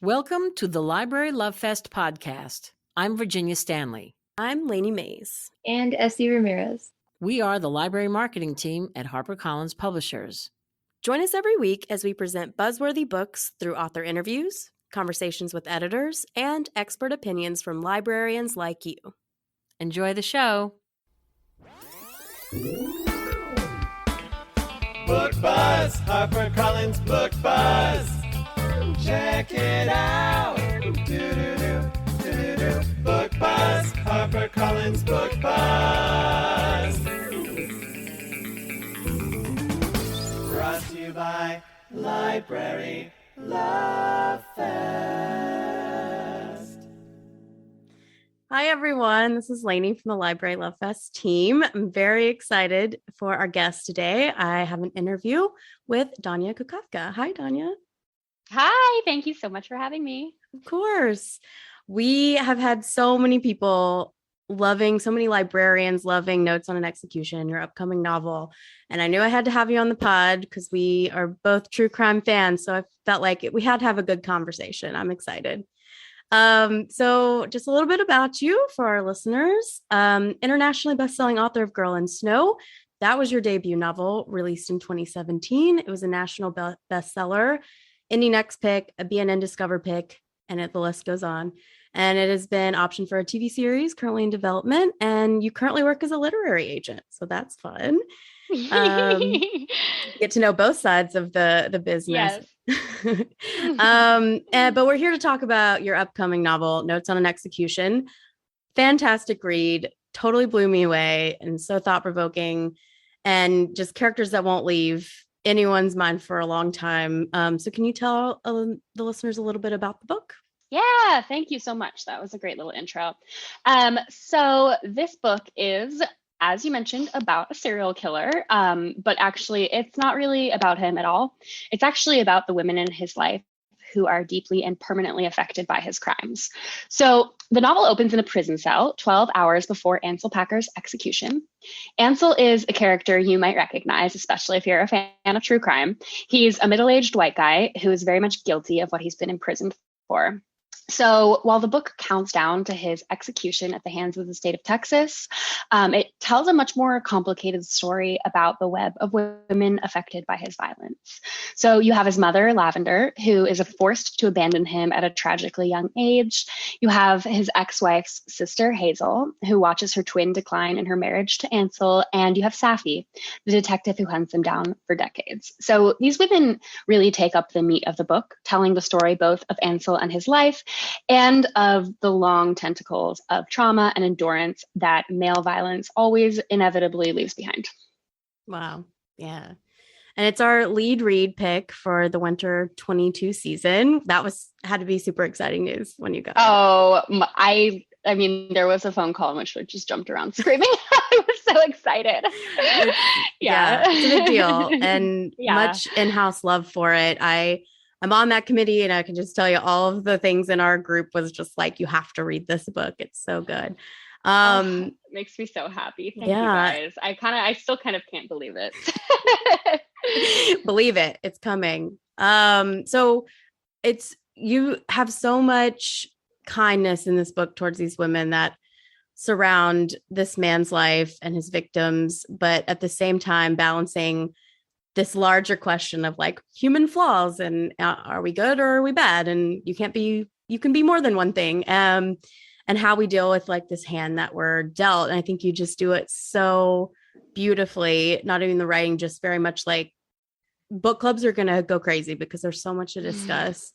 Welcome to the Library Love Fest podcast. I'm Virginia Stanley. I'm Lainey Mays. And Essie Ramirez. We are the library marketing team at HarperCollins Publishers. Join us every week as we present buzzworthy books through author interviews, conversations with editors, and expert opinions from librarians like you. Enjoy the show. Book Buzz, HarperCollins Book Buzz. Check it out. Do-do-do, Book Buzz, HarperCollins Book Buzz. Brought to you by Library Love Fest. Hi, everyone. This is Lainey from the Library Love Fest team. I'm very excited for our guest today. I have an interview with Danya Kukafka. Hi, Danya. Hi, thank you so much for having me. Of course. We have had so many people so many librarians loving Notes on an Execution, your upcoming novel. And I knew I had to have you on the pod because we are both true crime fans. So I felt like we had to have a good conversation. I'm excited. So just a little bit about you for our listeners. Internationally bestselling author of Girl in Snow. That was your debut novel, released in 2017. It was a national bestseller, Indie Next Pick, a BNN Discover pick, and the list goes on. And it has been optioned for a TV series currently in development. And you currently work as a literary agent. So that's fun. Get to know both sides of the business. Yes. But we're here to talk about your upcoming novel, Notes on an Execution. Fantastic read, totally blew me away and so thought-provoking and just characters that won't leave anyone's mind for a long time. So can you tell the listeners a little bit about the book? Yeah, thank you so much. That was a great little intro. So this book is, as you mentioned, about a serial killer, but actually it's not really about him at all. It's actually about the women in his life who are deeply and permanently affected by his crimes. So the novel opens in a prison cell 12 hours before Ansel Packer's execution. Ansel is a character you might recognize, especially if you're a fan of true crime. He's a middle-aged white guy who is very much guilty of what he's been imprisoned for. So while the book counts down to his execution at the hands of the state of Texas, it tells a much more complicated story about the web of women affected by his violence. So you have his mother, Lavender, who is forced to abandon him at a tragically young age. You have his ex-wife's sister, Hazel, who watches her twin decline in her marriage to Ansel. And you have Safi, the detective who hunts him down for decades. So these women really take up the meat of the book, telling the story both of Ansel and his life, and of the long tentacles of trauma and endurance that male violence always inevitably leaves behind. Wow. Yeah. And it's our lead read pick for the winter 22 season. That had to be super exciting news when you got it. Oh, I mean, there was a phone call in which I just jumped around screaming. I was so excited. Yeah, it's a big deal. And much in-house love for it. I'm on that committee and I can just tell you all of the things in our group was just like, you have to read this book. It's so good. It makes me so happy. Thank you guys. I still kind of can't believe it. Believe it. It's coming. So you have so much kindness in this book towards these women that surround this man's life and his victims, but at the same time balancing this larger question of like human flaws and are we good or are we bad? And you can be more than one thing. And how we deal with like this hand that we're dealt. And I think you just do it so beautifully, not even the writing, just very much like book clubs are going to go crazy because there's so much to discuss.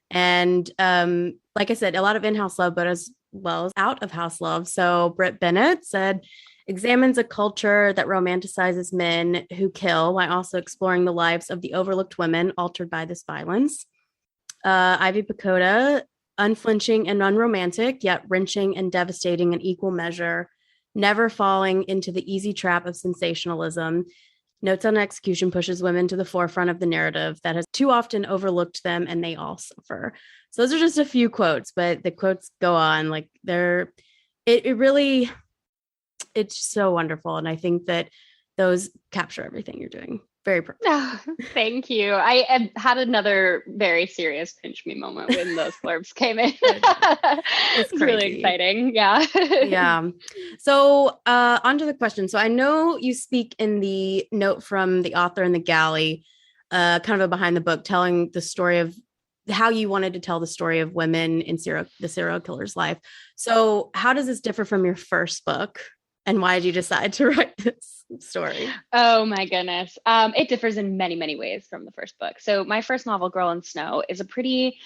And like I said, a lot of in-house love, but as well as out of house love. So Britt Bennett said, examines a culture that romanticizes men who kill while also exploring the lives of the overlooked women altered by this violence. Ivy Pacoda, unflinching and unromantic, yet wrenching and devastating in equal measure, never falling into the easy trap of sensationalism. Notes on Execution pushes women to the forefront of the narrative that has too often overlooked them, and they all suffer. So those are just a few quotes, but the quotes go on. Like it's so wonderful. And I think that those capture everything you're doing. Very Thank you. I had another very serious pinch me moment when those blurbs came in. It's It's really crazy. exciting. Yeah. Yeah. So onto the question. So I know you speak in the note from the author in the galley, kind of a behind the book, telling the story of how you wanted to tell the story of women in the serial killer's life. So how does this differ from your first book? And why did you decide to write this story? Oh my goodness. It differs in many, many ways from the first book. So my first novel, Girl in Snow, is a pretty,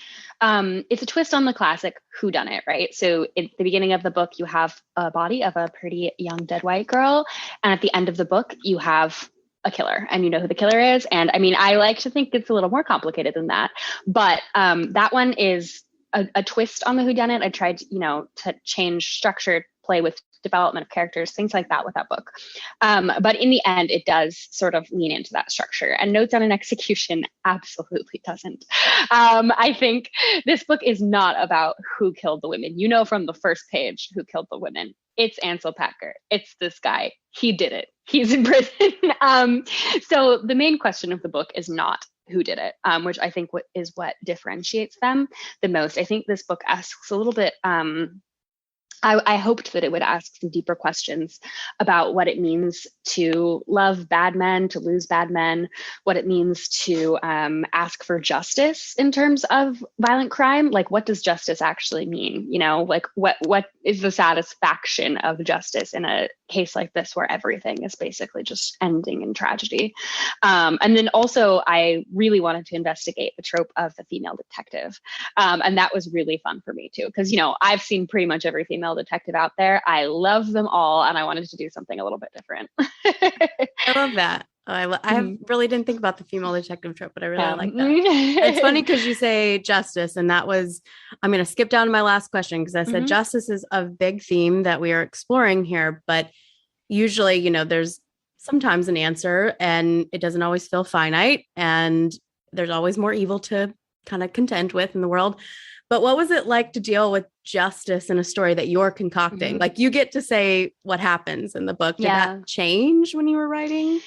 it's a twist on the classic whodunit, right? So at the beginning of the book, you have a body of a pretty young dead white girl. And at the end of the book, you have a killer, and you know who the killer is. And I mean, I like to think it's a little more complicated than that. But that one is a twist on the whodunit. I tried, to change structure, play with development of characters, things like that with that book. But in the end, it does sort of lean into that structure. And Notes on an Execution absolutely doesn't. I think this book is not about who killed the women. You know from the first page who killed the women. It's Ansel Packer. It's this guy. He did it. He's in prison. So the main question of the book is not who did it, which I think is what differentiates them the most. I think this book asks a little bit, I hoped that it would ask some deeper questions about what it means to love bad men, to lose bad men, what it means to ask for justice in terms of violent crime. Like, what does justice actually mean? Like what is the satisfaction of justice in a case like this where everything is basically just ending in tragedy? And then also, I really wanted to investigate the trope of the female detective. And that was really fun for me too, because, I've seen pretty much every female detective out there. I love them all, and I wanted to do something a little bit different. I love that. I really didn't think about the female detective trope, but I really like that. It's funny because you say justice, and I'm going to skip down to my last question because I said justice is a big theme that we are exploring here, but usually, there's sometimes an answer and it doesn't always feel finite, and there's always more evil to kind of contend with in the world. But what was it like to deal with justice in a story that you're concocting? Like, you get to say what happens in the book. Did that change when you were writing?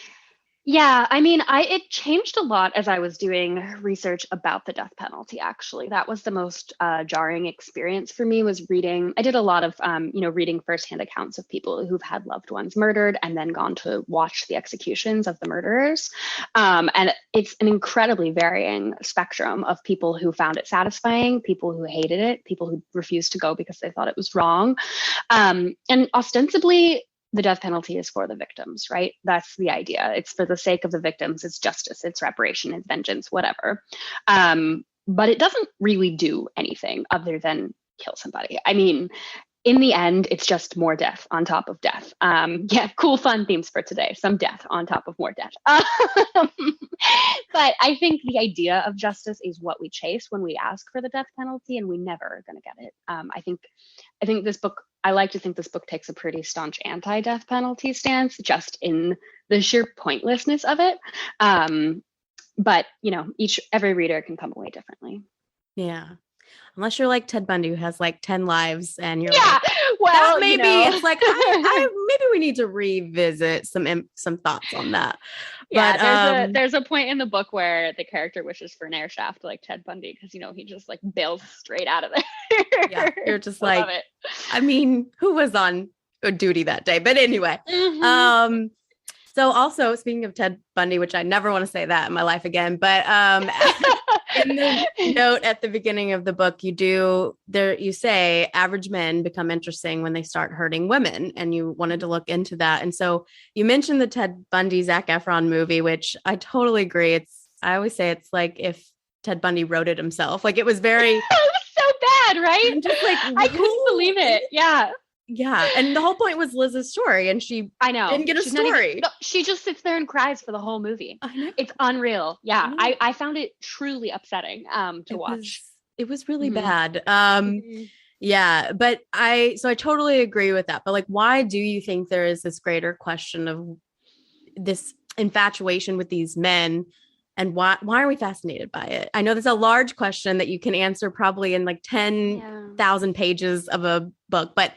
Yeah, I mean, it changed a lot as I was doing research about the death penalty, actually. That was the most jarring experience for me, was reading. I did a lot of, reading firsthand accounts of people who've had loved ones murdered and then gone to watch the executions of the murderers. And it's an incredibly varying spectrum of people who found it satisfying, people who hated it, people who refused to go because they thought it was wrong. And ostensibly, the death penalty is for the victims, right? That's the idea. It's for the sake of the victims. It's justice, it's reparation, it's vengeance, whatever. But it doesn't really do anything other than kill somebody. I mean, in the end, it's just more death on top of death. Cool, fun themes for today. Some death on top of more death. But I think the idea of justice is what we chase when we ask for the death penalty, and we never are going to get it. I think this book, I like to think this book takes a pretty staunch anti-death penalty stance, just in the sheer pointlessness of it. But every reader can come away differently. Yeah. Unless you're like Ted Bundy, who has like 10 lives, and you're well, maybe it's like, maybe we need to revisit some thoughts on that. Yeah, but, there's a point in the book where the character wishes for an air shaft like Ted Bundy, because he just like bails straight out of there. Yeah, you're just like, I mean, who was on duty that day? But anyway, so also, speaking of Ted Bundy, which I never want to say that in my life again, but in the note at the beginning of the book, you say average men become interesting when they start hurting women, and you wanted to look into that. And so you mentioned the Ted Bundy Zac Efron movie, which I totally agree. I always say it's like if Ted Bundy wrote it himself. Like, it was very it was so bad, right? I'm just like, I couldn't believe it. Yeah. Yeah. And the whole point was Liz's story, and she didn't get a story. She just sits there and cries for the whole movie. It's unreal. Yeah. I found it truly upsetting to watch. It was really bad. Yeah. But I totally agree with that. But like, why do you think there is this greater question of this infatuation with these men? And why are we fascinated by it? I know that's a large question that you can answer probably in like 10,000 pages of a book, but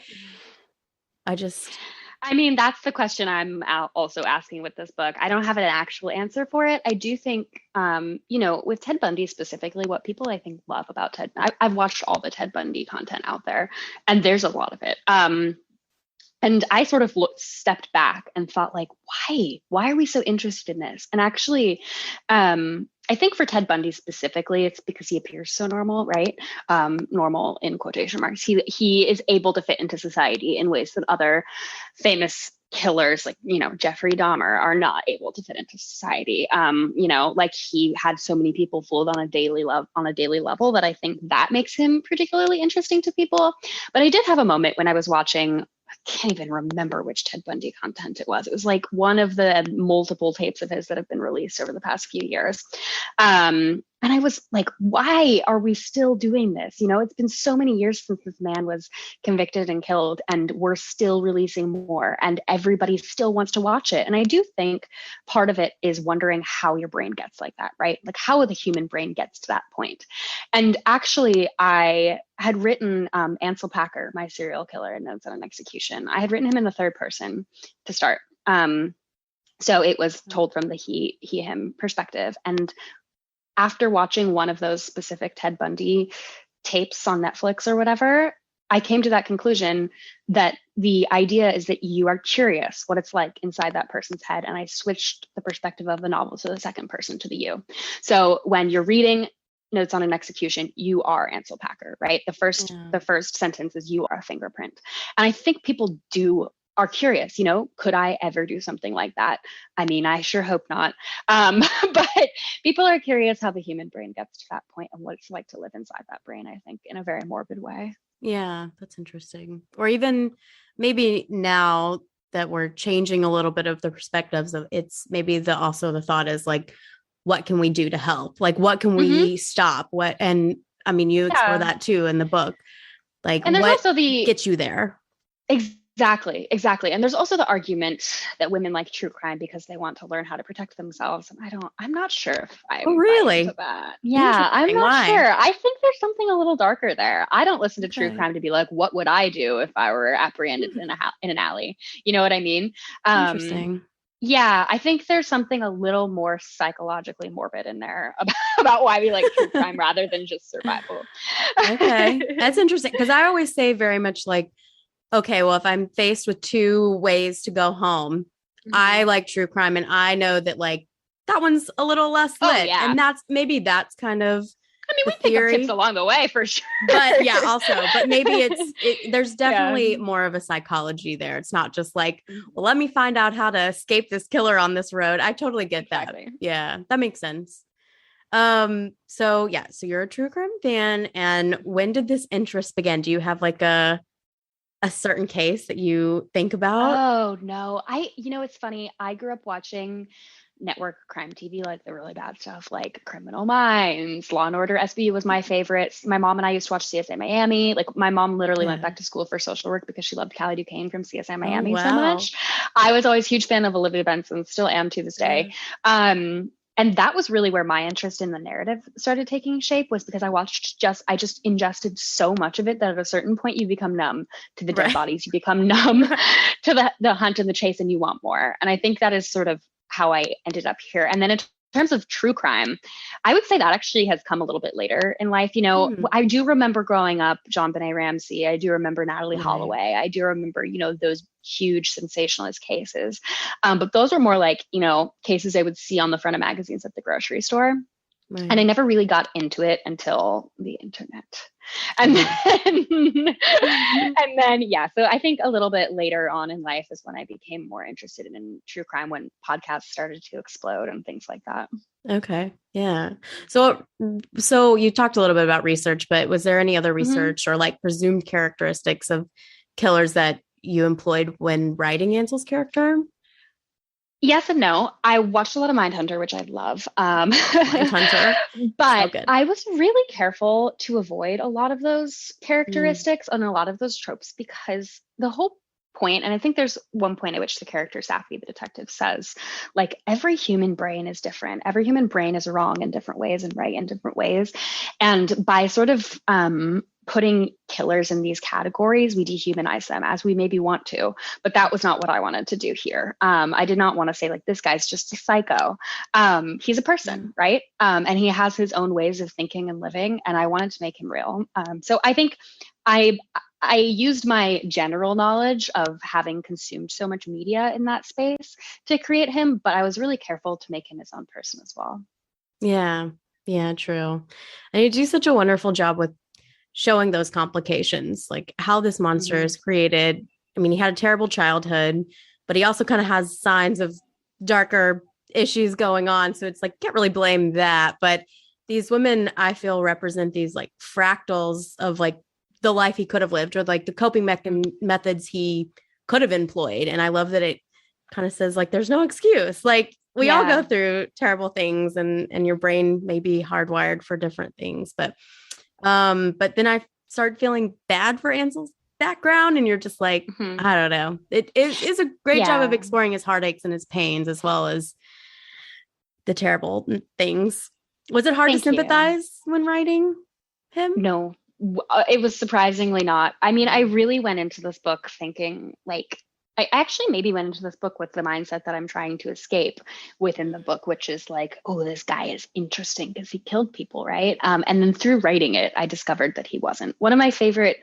I mean, that's the question I'm also asking with this book. I don't have an actual answer for it. I do think, with Ted Bundy specifically, what people I think love about Ted, I've watched all the Ted Bundy content out there, and there's a lot of it. And I sort of stepped back and thought, like, why are we so interested in this? And actually, I think for Ted Bundy specifically, it's because he appears so normal, right? Normal in quotation marks. He is able to fit into society in ways that other famous killers like, Jeffrey Dahmer are not able to fit into society. Like he had so many people fooled on a daily level that I think that makes him particularly interesting to people. But I did have a moment when I was watching, I can't even remember which Ted Bundy content it was. It was like one of the multiple tapes of his that have been released over the past few years. And I was like, why are we still doing this? It's been so many years since this man was convicted and killed, and we're still releasing more, and everybody still wants to watch it. And I do think part of it is wondering how your brain gets like that, right? Like how the human brain gets to that point. And actually, I had written Ansel Packer, my serial killer in Notes on an Execution. I had written him in the third person to start. So it was told from the he, him perspective. And after watching one of those specific Ted Bundy tapes on Netflix or whatever, I came to that conclusion that the idea is that you are curious what it's like inside that person's head. And I switched the perspective of the novel to the second person, to the you. So when you're reading Notes on an Execution, you are Ansel Packer, right? The first sentence is you are a fingerprint. And I think people are curious, could I ever do something like that? I mean, I sure hope not. But people are curious how the human brain gets to that point and what it's like to live inside that brain, I think, in a very morbid way. Yeah, that's interesting. Or even maybe now that we're changing a little bit of the perspectives of it's maybe also the thought is like, what can we do to help? Like, what can we stop? And I mean, you explore that too in the book. Like, and there's what also gets you there? Exactly. And there's also the argument that women like true crime because they want to learn how to protect themselves. And I'm not sure if I really into that. Yeah, I'm not sure. I think there's something a little darker there. I don't listen to true crime to be like, what would I do if I were apprehended in an alley? You know what I mean? Interesting. Yeah, I think there's something a little more psychologically morbid in there about why we like true crime rather than just survival. Okay, that's interesting because I always say very much like, okay, well, if I'm faced with two ways to go home, I like true crime, and I know that like that one's a little less lit, and that's kind of. I mean, we think of tips along the way for sure, but yeah, also, but maybe there's definitely more of a psychology there. It's not just like, well, let me find out how to escape this killer on this road. I totally get that. Yeah, that makes sense. So you're a true crime fan, and when did this interest begin? Do you have like a certain case that you think about? Oh no, it's funny. I grew up watching network crime TV, like the really bad stuff, like Criminal Minds, Law and Order SVU was my favorite. My mom and I used to watch CSI Miami. Like my mom literally went back to school for social work because she loved Callie Duquesne from CSI Miami so much. I was always a huge fan of Olivia Benson, still am to this day. And that was really where my interest in the narrative started taking shape, was because I just ingested so much of it that at a certain point you become numb to the dead bodies, you become numb to the hunt and the chase, and you want more. And I think that is sort of how I ended up here. And then in terms of true crime, I would say that actually has come a little bit later in life. I do remember growing up, John Benet Ramsey. I do remember Natalie Holloway. I do remember, those huge sensationalist cases. But those were more like, cases I would see on the front of magazines at the grocery store. Right. And I never really got into it until the internet. And then, so I think a little bit later on in life is when I became more interested in true crime, when podcasts started to explode and things like that. Okay. Yeah. So you talked a little bit about research, but was there any other research or like presumed characteristics of killers that you employed when writing Ansel's character? Yes and no. I watched a lot of Mindhunter, which I love. Mindhunter. But I was really careful to avoid a lot of those characteristics and a lot of those tropes, because the whole point, and I think there's one point at which the character Safi, the detective, says, like, every human brain is different. Every human brain is wrong in different ways and right in different ways. And by sort of putting killers in these categories, we dehumanize them as we maybe want to, but that was not what I wanted to do here. I did not want to say like, this guy's just a psycho. He's a person, right? And he has his own ways of thinking and living, and I wanted to make him real. So I think I used my general knowledge of having consumed so much media in that space to create him, but I was really careful to make him his own person as well. Yeah. Yeah, true. And you do such a wonderful job with showing those complications, like how this monster is created. I mean, he had a terrible childhood, but he also kind of has signs of darker issues going on. So it's like, can't really blame that. But these women, I feel, represent these like fractals of like the life he could have lived, or like the coping methods he could have employed. And I love that it kind of says like, there's no excuse. Like we all go through terrible things, and your brain may be hardwired for different things. But then I started feeling bad for Ansel's background, and you're just like, I don't know. It is a great job of exploring his heartaches and his pains, as well as the terrible things. Was it hard to sympathize when writing him? No, it was surprisingly not. I mean, I really went into this book thinking like, I actually maybe went into this book with the mindset that I'm trying to escape within the book, which is like, oh, this guy is interesting because he killed people, right? And then through writing it, I discovered that he wasn't. One of my favorite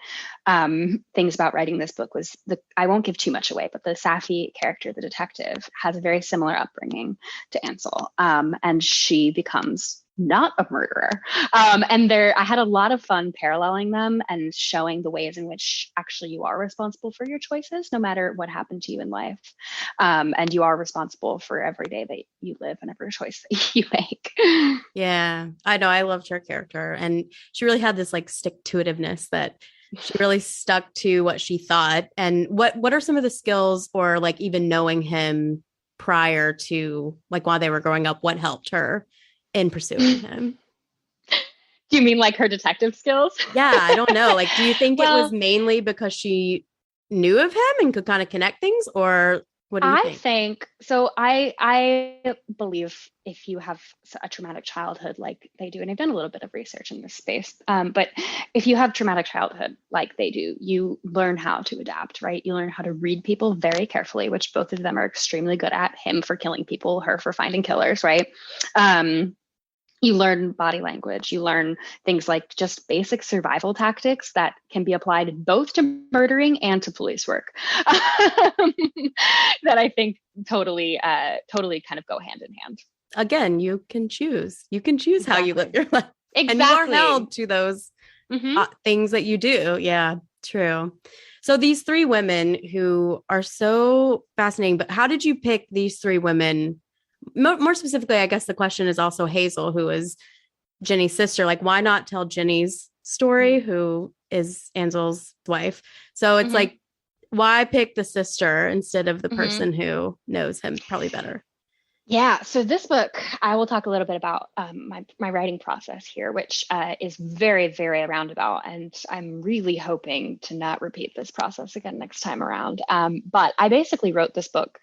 things about writing this book was I won't give too much away, but the Safi character, the detective, has a very similar upbringing to Ansel, and she becomes not a murderer. And I had a lot of fun paralleling them and showing the ways in which actually you are responsible for your choices, no matter what happened to you in life. And you are responsible for every day that you live and every choice that you make. Yeah, I know. I loved her character. And she really had this like stick-to-itiveness that she really stuck to what she thought. And what are some of the skills, or like even knowing him prior to like while they were growing up, what helped her in pursuing him? Do you mean like her detective skills? Yeah, I don't know. Like, do you think it was mainly because she knew of him and could kind of connect things, or what do you think? I think so. I believe if you have a traumatic childhood like they do, and I've done a little bit of research in this space, but if you have traumatic childhood like they do, you learn how to adapt, right? You learn how to read people very carefully, which both of them are extremely good at. Him for killing people, her for finding killers, right? You learn body language, you learn things like just basic survival tactics that can be applied both to murdering and to police work. That I think totally kind of go hand in hand. Again, you can choose how you live your life. Exactly. And you are held to those things that you do. Yeah, true. So these three women who are so fascinating, but how did you pick these three women? More specifically, I guess the question is also Hazel, who is Jenny's sister. Like, why not tell Jenny's story, who is Ansel's wife? So it's like, why pick the sister instead of the person who knows him probably better? Yeah, so this book, I will talk a little bit about my writing process here, which is very, very roundabout, and I'm really hoping to not repeat this process again next time around. But I basically wrote this book.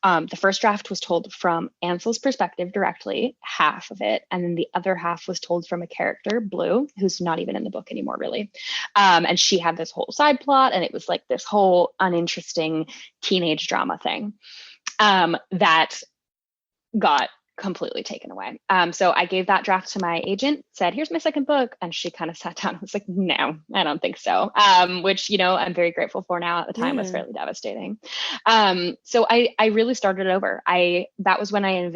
The first draft was told from Ansel's perspective directly, half of it, and then the other half was told from a character, Blue, who's not even in the book anymore, really. And she had this whole side plot, and it was like this whole uninteresting teenage drama thing that got completely taken away. So I gave that draft to my agent, said, here's my second book. And she kind of sat down and was like, no, I don't think so. Which, I'm very grateful for now. At the time was fairly devastating. So I really started over. That was when I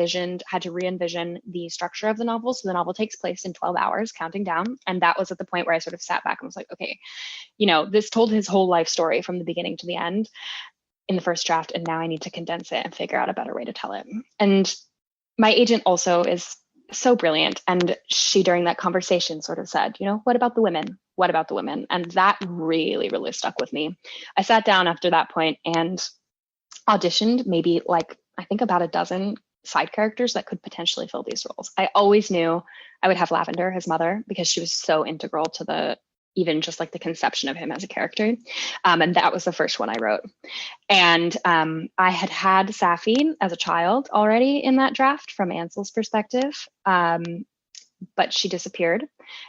had to re-envision the structure of the novel. So the novel takes place in 12 hours, counting down. And that was at the point where I sort of sat back and was like, okay, this told his whole life story from the beginning to the end in the first draft, and now I need to condense it and figure out a better way to tell it. And my agent also is so brilliant, and she, during that conversation, sort of said, what about the women? What about the women? And that really, really stuck with me. I sat down after that point and auditioned maybe I think about a dozen side characters that could potentially fill these roles. I always knew I would have Lavender, his mother, because she was so integral to even just like the conception of him as a character. And that was the first one I wrote. And I had Safi as a child already in that draft from Ansel's perspective, but she disappeared.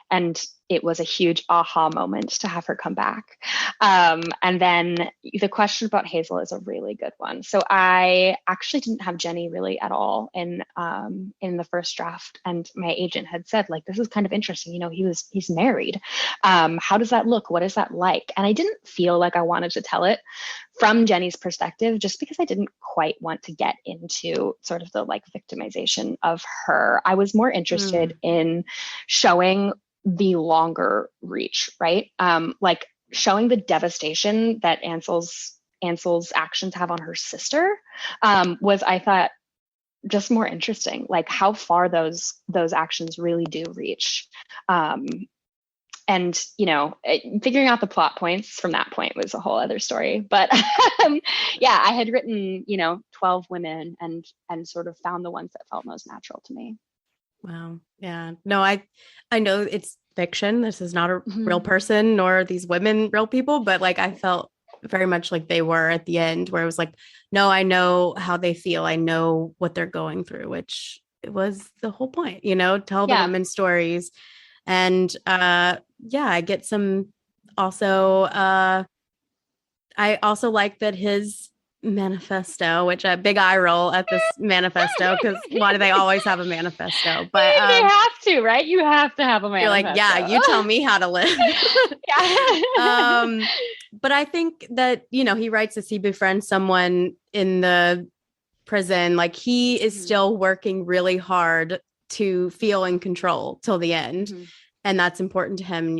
And it was a huge aha moment to have her come back. And then the question about Hazel is a really good one. So I actually didn't have Jenny really at all in the first draft, and my agent had said, like, this is kind of interesting. You know, he's married. How does that look? What is that like? And I didn't feel like I wanted to tell it from Jenny's perspective, just because I didn't quite want to get into sort of the like victimization of her. I was more interested in showing the longer reach, right? Like showing the devastation that Ansel's actions have on her sister was, I thought, just more interesting, like how far those actions really do reach. And, you know, figuring out the plot points from that point was a whole other story. But yeah, I had written, you know, 12 women and sort of found the ones that felt most natural to me. Wow. Yeah. No, I know it's fiction. This is not a real person, nor these women real people, but like I felt very much like they were at the end, where it was like, no, I know how they feel. I know what they're going through, which was the whole point, you know, tell the women's stories. And I get some also, I also like that his manifesto, which a big eye roll at this manifesto, because why do they always have a manifesto? But they have to, right? You have to have a manifesto. You're like, yeah, you tell me how to live. But I think that, you know, he writes this, he befriends someone in the prison, like he is still working really hard to feel in control till the end. And that's important to him.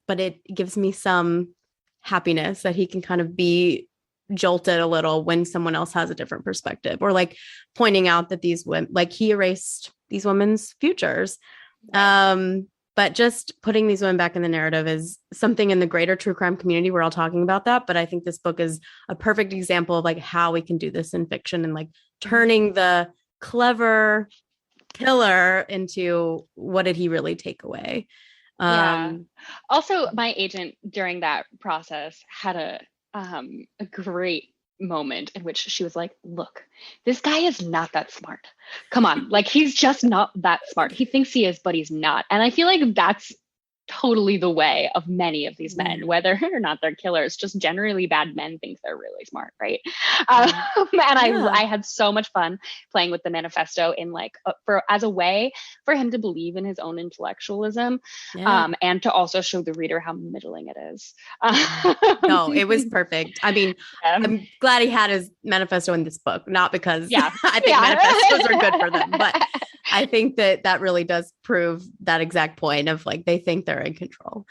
But it gives me some happiness that he can kind of be jolted a little when someone else has a different perspective, or like pointing out that these women, like he erased these women's futures. But just putting these women back in the narrative is something in the greater true crime community. We're all talking about that. But I think this book is a perfect example of like how we can do this in fiction, and like turning the clever killer into what did he really take away. Also, my agent during that process had a great moment in which she was like, look, this guy is not that smart. Come on. Like, he's just not that smart. He thinks he is, but he's not. And I feel like that's totally the way of many of these men, whether or not they're killers. Just generally bad men think they're really smart, right? I had so much fun playing with the manifesto in like as a way for him to believe in his own intellectualism, and to also show the reader how middling it is. No, it was perfect. I mean, I'm glad he had his manifesto in this book, not because I think manifestos are good for them, but I think that really does prove that exact point of like, they think they're in control.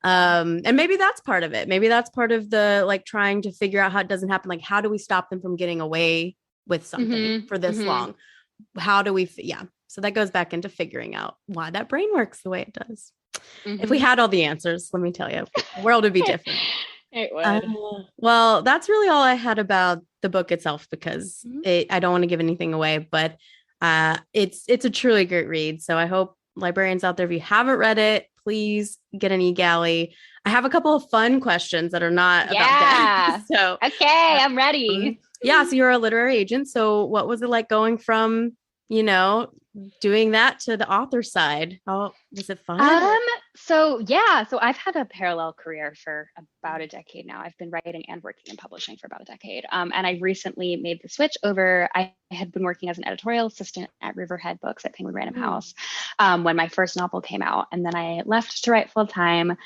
And maybe that's part of it. Maybe that's part of the, like, trying to figure out how it doesn't happen. Like, how do we stop them from getting away with something for this long? How do we, so that goes back into figuring out why that brain works the way it does. If we had all the answers, let me tell you, the world would be different. It would. Well, that's really all I had about the book itself, because I don't want to give anything away, but it's a truly great read. So I hope librarians out there, if you haven't read it, please get an e-galley. I have a couple of fun questions that are not about death. So okay, I'm ready. So you're a literary agent. So what was it like going from, you know, doing that to the author side? Oh, was it fun? So I've had a parallel career for about a decade now. I've been writing and working in publishing for about a decade. And I recently made the switch over. I had been working as an editorial assistant at Riverhead Books at Penguin Random House when my first novel came out. And then I left to write full time,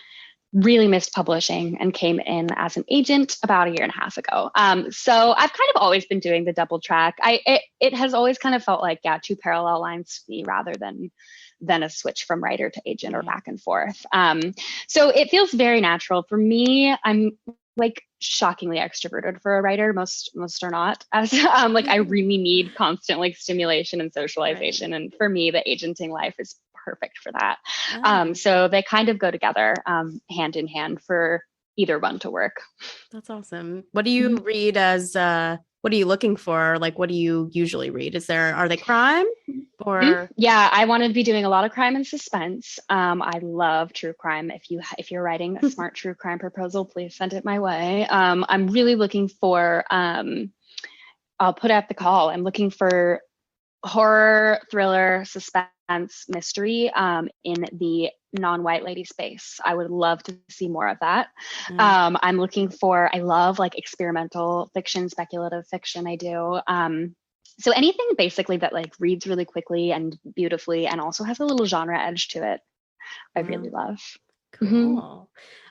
really missed publishing, and came in as an agent about a year and a half ago. So I've kind of always been doing the double track. It has always kind of felt like, two parallel lines to me rather than a switch from writer to agent or back and forth. So it feels very natural for me. I'm like shockingly extroverted for a writer. Most are not, as like I really need constant like stimulation and socialization. And for me, the agenting life is perfect for that. So they kind of go together hand in hand for either one to work. That's awesome. What do you read as what are you looking for? Like, what do you usually read? Are they crime or? Yeah, I want to be doing a lot of crime and suspense. I love true crime. If you're writing a smart true crime proposal, please send it my way. I'm really looking for, I'll put out the call. I'm looking for horror, thriller, suspense, mystery in the non-white lady space. I would love to see more of that. I love like experimental fiction, speculative fiction. I do. So anything basically that like reads really quickly and beautifully and also has a little genre edge to it, I really love. Cool.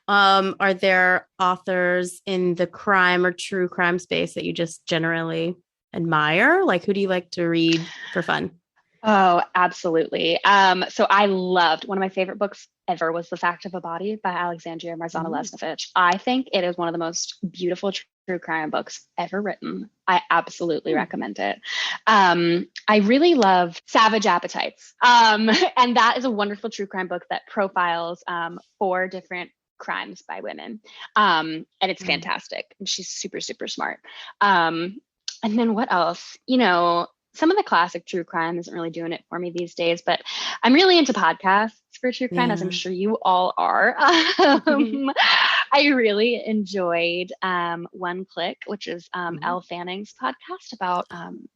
Are there authors in the crime or true crime space that you just generally admire? Like, who do you like to read for fun? Oh, absolutely. So I loved, one of my favorite books ever was The Fact of a Body by Alexandria Marzana Lesnevich. I think it is one of the most beautiful true crime books ever written. I absolutely recommend it. I really love Savage Appetites. And that is a wonderful true crime book that profiles 4 different crimes by women. And it's fantastic. And she's super, super smart. And then what else? You know, some of the classic true crime isn't really doing it for me these days, but I'm really into podcasts for true crime, as I'm sure you all are. I really enjoyed One Click, which is Elle Fanning's podcast about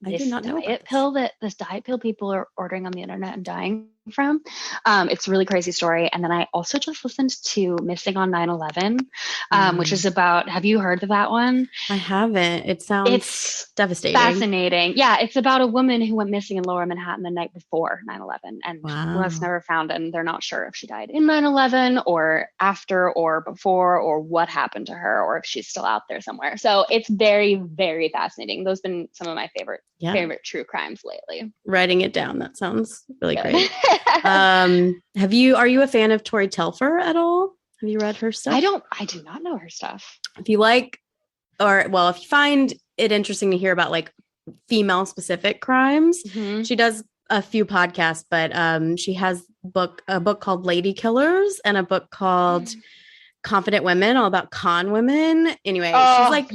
this diet pill people are ordering on the internet and dying from. It's a really crazy story. And then I also just listened to Missing on 9/11, which is about, have you heard of that one? I haven't. It's devastating. Fascinating. Yeah, it's about a woman who went missing in Lower Manhattan the night before 9/11 and was never found, and they're not sure if she died in 9/11 or after or before or what happened to her or if she's still out there somewhere. So it's very, very fascinating. Those have been some of my favorite true crimes lately. Writing it down. That sounds really great. Are you a fan of Tori Telfer at all? Have you read her stuff? I do not know her stuff. If you like, if you find it interesting to hear about like female specific crimes, she does a few podcasts, but she has a book called Lady Killers and a book called Confident Women, all about con women. Anyway, she's like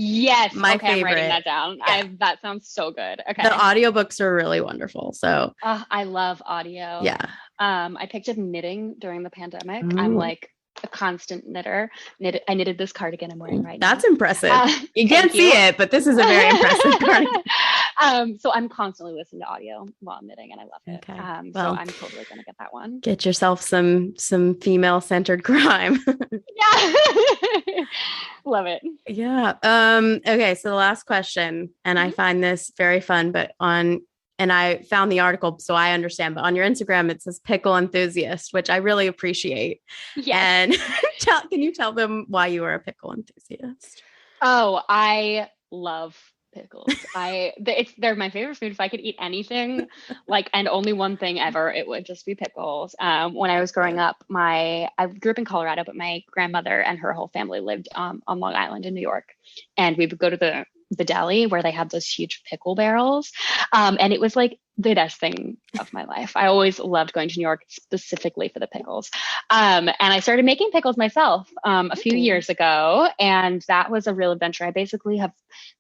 my favorite. I'm writing that down. That sounds so good. Okay. The audiobooks are really wonderful. So I love audio. Yeah. I picked up knitting during the pandemic. I'm like a constant knitter. I knitted this cardigan I'm wearing right now. That's impressive. You can't see it, but this is a very impressive cardigan. So I'm constantly listening to audio while I'm knitting, and I love it. Okay. So I'm totally going to get that one. Get yourself some female-centered crime. Yeah. Love it. Yeah. Okay. So the last question, and I find this very fun, and I found the article, so I understand, but on your Instagram, it says pickle enthusiast, which I really appreciate. Yes. And can you tell them why you are a pickle enthusiast? Oh, I love pickles. They're my favorite food. If I could eat anything, and only one thing ever, it would just be pickles. When I was growing up, I grew up in Colorado, but my grandmother and her whole family lived on Long Island in New York, and we would go to the deli where they had those huge pickle barrels, and it was like the best thing of my life. I always loved going to New York specifically for the pickles, and I started making pickles myself a few years ago, and that was a real adventure. I basically have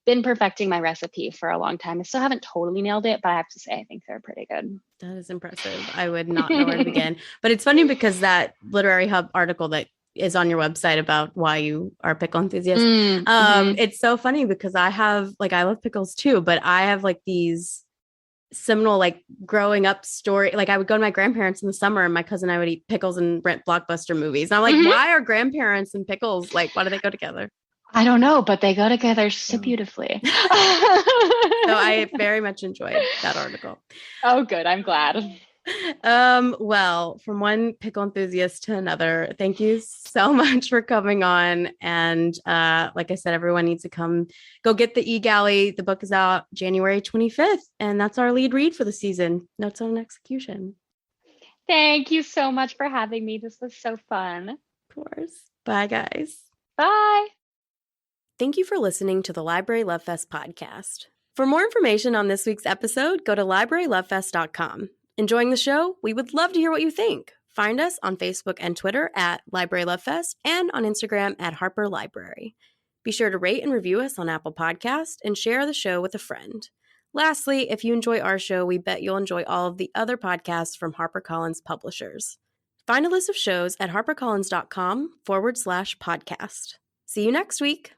been perfecting my recipe for a long time. I still haven't totally nailed it, but I have to say I think they're pretty good. That is impressive. I would not know where to begin, but it's funny because that Literary Hub article that is on your website about why you are a pickle enthusiast. It's so funny because I love pickles too, but I have like these seminal growing up story. Like I would go to my grandparents in the summer and my cousin and I would eat pickles and rent Blockbuster movies. And I'm like, why are grandparents and pickles why do they go together? I don't know, but they go together so beautifully. So I very much enjoyed that article. Oh, good. I'm glad. Well, from one pickle enthusiast to another, thank you so much for coming on. And like I said, everyone needs to go get the eGalley. The book is out January 25th, and that's our lead read for the season. Notes on Execution. Thank you so much for having me. This was so fun. Of course. Bye, guys. Bye. Thank you for listening to the Library Love Fest podcast. For more information on this week's episode, go to librarylovefest.com. Enjoying the show? We would love to hear what you think. Find us on Facebook and Twitter at Library Love Fest and on Instagram at Harper Library. Be sure to rate and review us on Apple Podcasts and share the show with a friend. Lastly, if you enjoy our show, we bet you'll enjoy all of the other podcasts from HarperCollins publishers. Find a list of shows at harpercollins.com/podcast. See you next week.